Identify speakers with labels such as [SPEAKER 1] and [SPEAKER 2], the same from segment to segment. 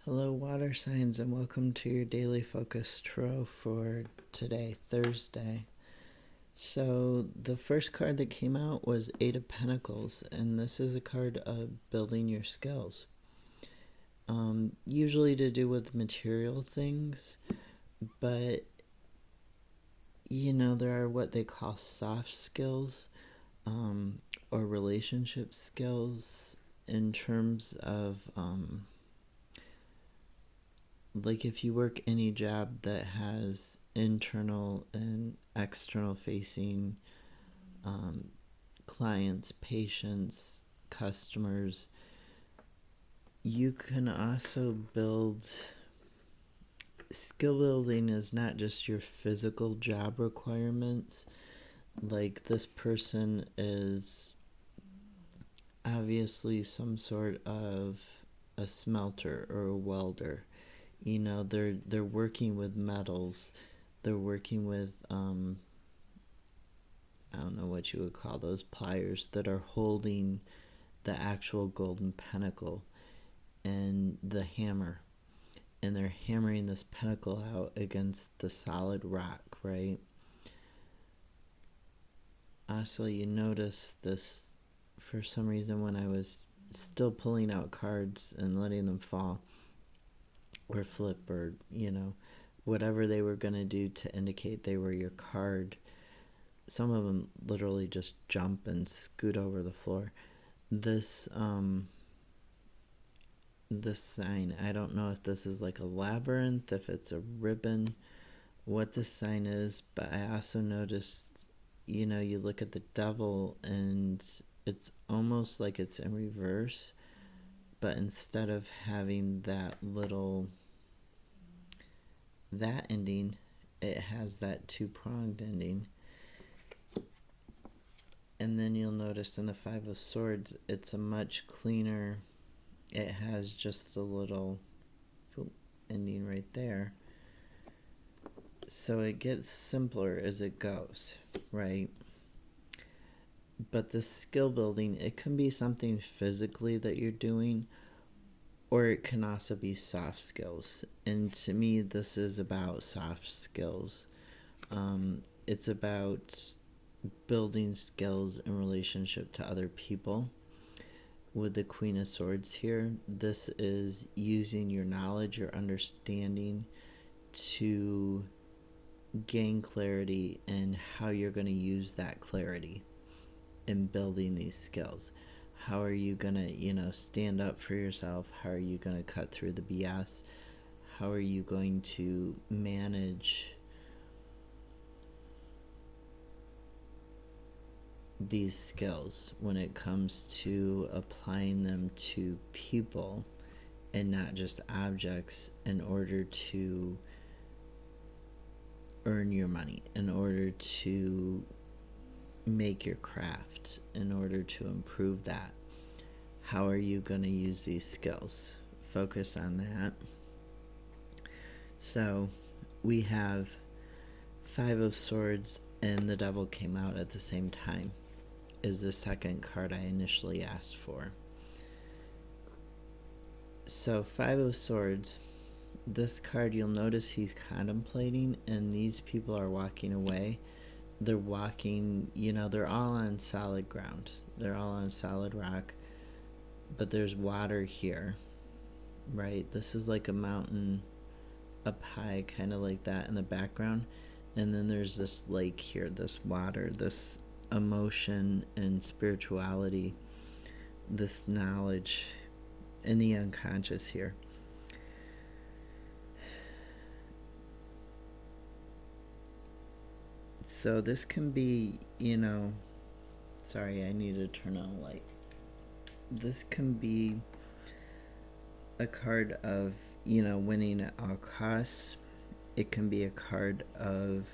[SPEAKER 1] Hello, water signs, and welcome to your daily focus tarot for today, Thursday. So, the first card that came out was Eight of Pentacles, and this is a card of building your skills. Usually to do with material things, but there are what they call soft skills or relationship skills in terms of. Like if you work any job that has internal and external facing clients, patients, customers, you can also build. Skill building is not just your physical job requirements. Like this person is obviously some sort of a smelter or a welder. They're working with metals. They're working with I don't know what you would call those pliers that are holding the actual golden pentacle and the hammer, and they're hammering this pentacle out against the solid rock, right? Also, you notice this for some reason when I was still pulling out cards and letting them fall or flip or whatever they were going to do to indicate they were your card. Some of them literally just jump and scoot over the floor. This sign, I don't know if this is like a labyrinth, if it's a ribbon, what this sign is, but I also noticed, you look at the devil and it's almost like it's in reverse, but instead of having that ending, it has that two-pronged ending. And then you'll notice in the Five of Swords, it's a much cleaner, it has just a little ending right there. So it gets simpler as it goes, right? But the skill building, it can be something physically that you're doing, or it can also be soft skills. And to me, this is about soft skills. It's about building skills in relationship to other people. With the Queen of Swords here, this is using your knowledge, your understanding to gain clarity and how you're going to use that clarity in building these skills. How are you going to, stand up for yourself? How are you going to cut through the BS? How are you going to manage these skills when it comes to applying them to people and not just objects in order to earn your money, in order to make your craft, in order to improve that? How are you going to use these skills? Focus on that. So we have Five of Swords and the Devil came out at the same time is the second card I initially asked for. So Five of Swords, this card, you'll notice he's contemplating and these people are walking away. They're walking, they're all on solid ground. They're all on solid rock, but there's water here, right? This is like a mountain up high, kind of like that in the background. And then there's this lake here, this water, this emotion and spirituality, this knowledge in the unconscious here. So this can be, sorry, I need to turn on a light. This can be a card of, winning at all costs. It can be a card of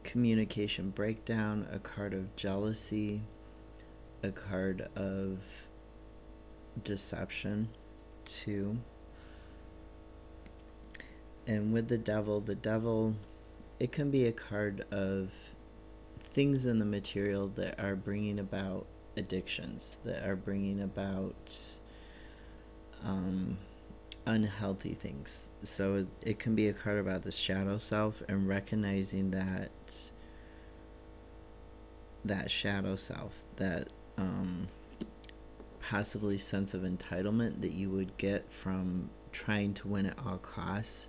[SPEAKER 1] communication breakdown, a card of jealousy, a card of deception too. And with the devil, it can be a card of things in the material that are bringing about addictions, that are bringing about unhealthy things. So it can be a card about the shadow self and recognizing that shadow self, that possibly sense of entitlement that you would get from trying to win at all costs,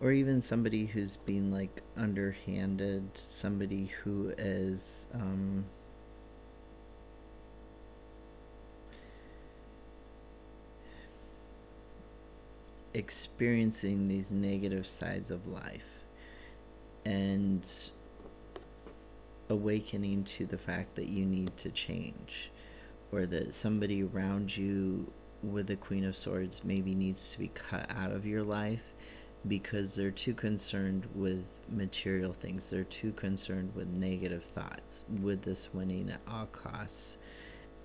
[SPEAKER 1] or even somebody who's being like underhanded, somebody who is experiencing these negative sides of life and awakening to the fact that you need to change, or that somebody around you with the Queen of Swords maybe needs to be cut out of your life because they're too concerned with material things. They're too concerned with negative thoughts, with this winning at all costs.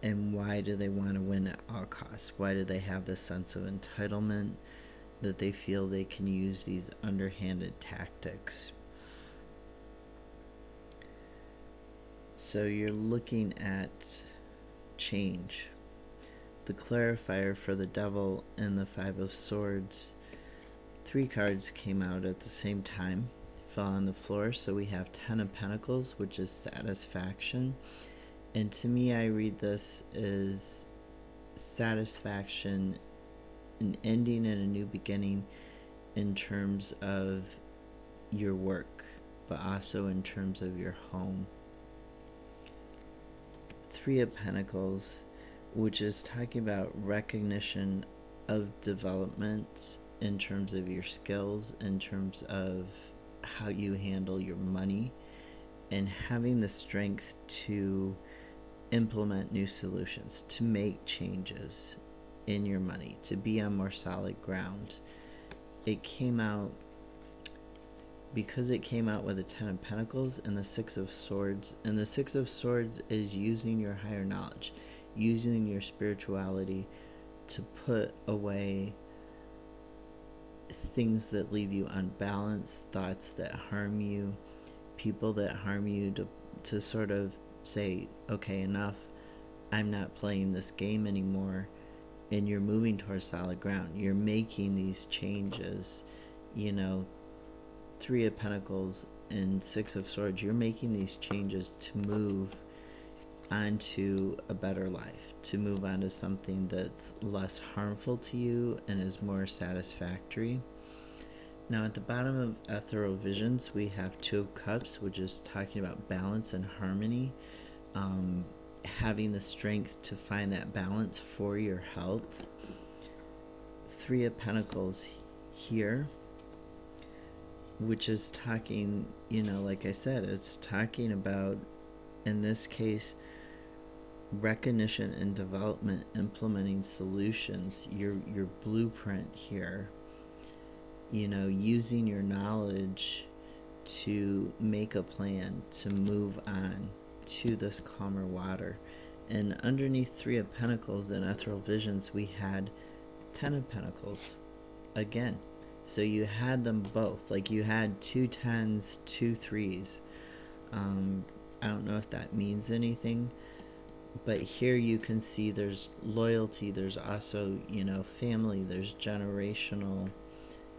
[SPEAKER 1] And why do they want to win at all costs? Why do they have this sense of entitlement that they feel they can use these underhanded tactics? So you're looking at change. The clarifier for the Devil and the Five of Swords, 3 cards came out at the same time, fell on the floor. So we have 10 of Pentacles, which is satisfaction. And to me, I read this as satisfaction, an ending and a new beginning in terms of your work, but also in terms of your home. 3 of Pentacles, which is talking about recognition of development in terms of your skills, in terms of how you handle your money, and having the strength to implement new solutions, to make changes in your money, to be on more solid ground. It came out because it came out with the 10 of Pentacles and the 6 of Swords. And the 6 of Swords is using your higher knowledge, using your spirituality to put away things that leave you unbalanced, thoughts that harm you, people that harm you, to sort of say, okay, enough, I'm not playing this game anymore. And you're moving towards solid ground. You're making these changes, 3 of Pentacles and 6 of Swords, you're making these changes to move onto a better life, to move on to something that's less harmful to you and is more satisfactory. Now at the bottom of Ethereal Visions, we have 2 of Cups, which is talking about balance and harmony, having the strength to find that balance for your health. 3 of Pentacles here, which is talking, like I said, it's talking about, in this case, recognition and development, implementing solutions, your blueprint here, using your knowledge to make a plan to move on to this calmer water. And underneath 3 of Pentacles in Ethereal Visions, we had 10 of Pentacles again. So you had them both, like you had 2 10s, 2 3s. I don't know if that means anything, but here you can see there's loyalty, there's also, family, there's generational,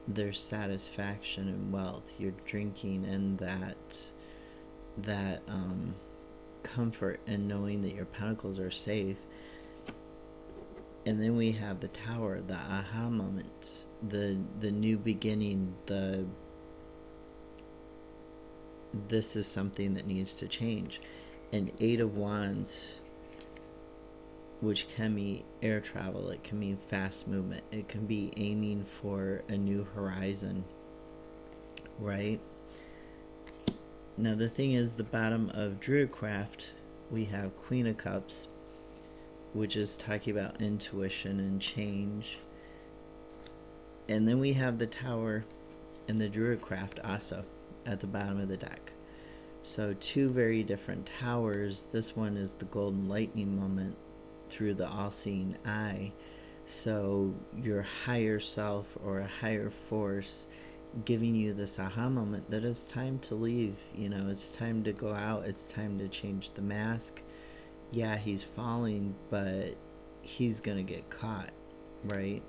[SPEAKER 1] there's satisfaction and wealth. You're drinking in that comfort and knowing that your pentacles are safe. And then we have the Tower, the aha moment, the new beginning, this is something that needs to change. And 8 of Wands, which can mean air travel, it can mean fast movement, it can be aiming for a new horizon, right? Now the thing is, the bottom of Druidcraft, we have Queen of Cups, which is talking about intuition and change. And then we have the Tower and the Druidcraft also at the bottom of the deck. So 2 very different towers. This one is the golden lightning moment through the all-seeing eye. So your higher self or a higher force giving you this aha moment that it's time to leave. You know, it's time to go out, it's time to change the mask. Yeah, he's falling, but he's gonna get caught, right?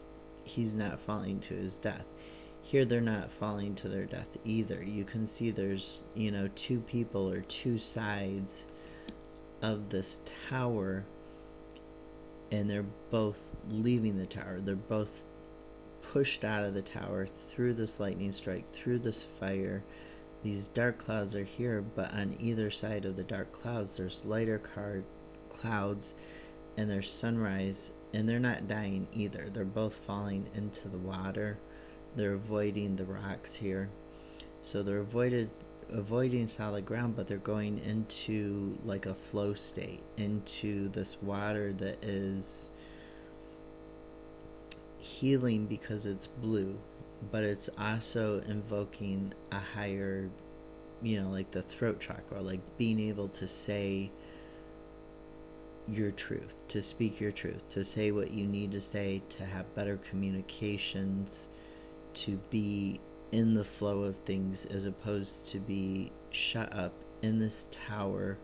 [SPEAKER 1] He's not falling to his death. Here, they're not falling to their death either. You can see there's, you know, two people or two sides of this tower, and they're both leaving the tower. They're both pushed out of the tower through this lightning strike, through this fire. These dark clouds are here, but on either side of the dark clouds, there's lighter clouds, and there's sunrise, and they're not dying either. They're both falling into the water. They're avoiding the rocks here. So they're avoiding solid ground, but they're going into like a flow state, into this water that is healing because it's blue, but it's also invoking a higher, you know, like the throat chakra, like being able to say your truth, to speak your truth, to say what you need to say, to have better communications, to be in the flow of things, as opposed to be shut up in this tower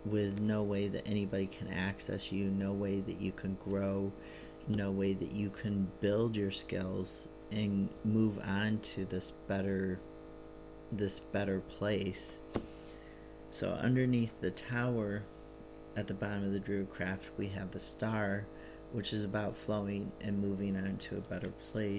[SPEAKER 1] with no way that anybody can access you, no way that you can grow, no way that you can build your skills and move on to this better place. So underneath the tower, at the bottom of the Druidcraft, we have the star, which is about flowing and moving on to a better place.